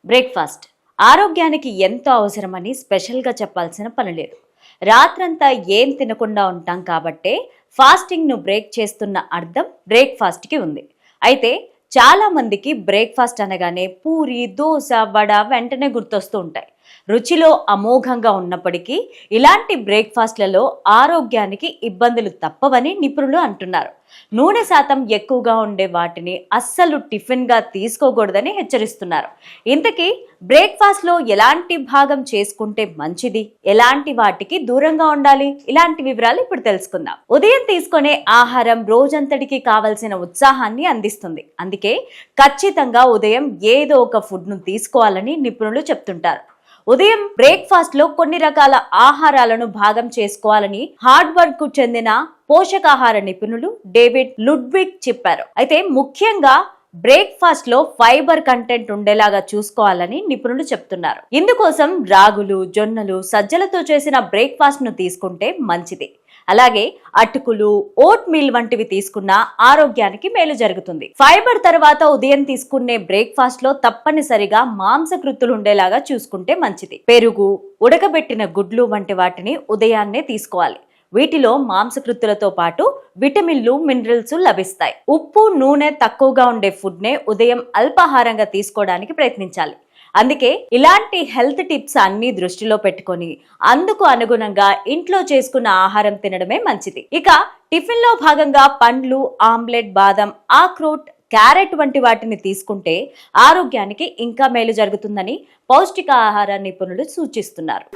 Breakfast ఆరోగ్యానికి ఎంతో అవసరమని స్పెషల్గా చెప్పాల్సిన పని లేదు. రాత్రంతా ఏం తినకుండా ఉంటాం కాబట్టే ఫాస్టింగ్ను బ్రేక్ చేస్తున్న అర్థం బ్రేక్ఫాస్ట్కి ఉంది. అయితే చాలా మందికి బ్రేక్ఫాస్ట్ అనగానే పూరి, దోశ, వడ వెంటనే గుర్తొస్తూ ఉంటాయి. రుచిలో అమోఘంగా ఉన్నప్పటికీ ఇలాంటి బ్రేక్ఫాస్ట్లలో ఆరోగ్యానికి ఇబ్బందులు తప్పవని నిపుణులు అంటున్నారు. నూనె శాతం ఎక్కువగా ఉండే వాటిని అస్సలు టిఫిన్గా తీసుకోకూడదని హెచ్చరిస్తున్నారు. ఇంతకీ బ్రేక్ఫాస్ట్లో ఎలాంటి భాగం చేసుకుంటే మంచిది, ఎలాంటి వాటికి దూరంగా ఉండాలి, ఇలాంటి వివరాలు ఇప్పుడు తెలుసుకుందాం. ఉదయం తీసుకునే ఆహారం రోజంతటికి కావలసిన ఉత్సాహాన్ని అందిస్తుంది. అందుకే ఖచ్చితంగా ఉదయం ఏదో ఒక ఫుడ్ను తీసుకోవాలని నిపుణులు చెప్తుంటారు. ఉదయం బ్రేక్ఫాస్ట్ లో కొన్ని రకాల ఆహారాలను భాగం చేసుకోవాలని హార్వర్డ్ కు చెందిన పోషకాహార నిపుణులు డేవిడ్ లుడ్విగ్ చెప్పారు. అయితే ముఖ్యంగా బ్రేక్ఫాస్ట్ లో ఫైబర్ కంటెంట్ ఉండేలాగా చూసుకోవాలని నిపుణులు చెప్తున్నారు. ఇందుకోసం రాగులు, జొన్నలు, సజ్జలతో చేసిన బ్రేక్ఫాస్ట్ ను తీసుకుంటే మంచిది. అలాగే అటుకులు, ఓట్ మీల్ వంటివి తీసుకున్న ఆరోగ్యానికి మేలు జరుగుతుంది. ఫైబర్ తర్వాత ఉదయం తీసుకునే బ్రేక్ఫాస్ట్ లో తప్పనిసరిగా మాంసకృత్తులు ఉండేలాగా చూసుకుంటే మంచిది. పెరుగు, ఉడకబెట్టిన గుడ్లు వంటి వాటిని ఉదయాన్నే తీసుకోవాలి. వీటిలో మాంసకృత్తులతో పాటు విటమిన్లు, మినరల్స్ లభిస్తాయి. ఉప్పు, నూనె తక్కువగా ఉండే ఫుడ్ నే ఉదయం అల్పాహారంగా తీసుకోవడానికి ప్రయత్నించాలి. అందుకే ఇలాంటి హెల్త్ టిప్స్ అన్ని దృష్టిలో పెట్టుకొని అందుకు అనుగుణంగా ఇంట్లో చేసుకున్న ఆహారం తినడమే మంచిది. ఇక టిఫిన్ లో భాగంగా పండ్లు, ఆమ్లెట్, బాదం, ఆక్రోట్, క్యారెట్ వంటి వాటిని తీసుకుంటే ఆరోగ్యానికి ఇంకా మేలు జరుగుతుందని పౌష్టికాహార నిపుణులు సూచిస్తున్నారు.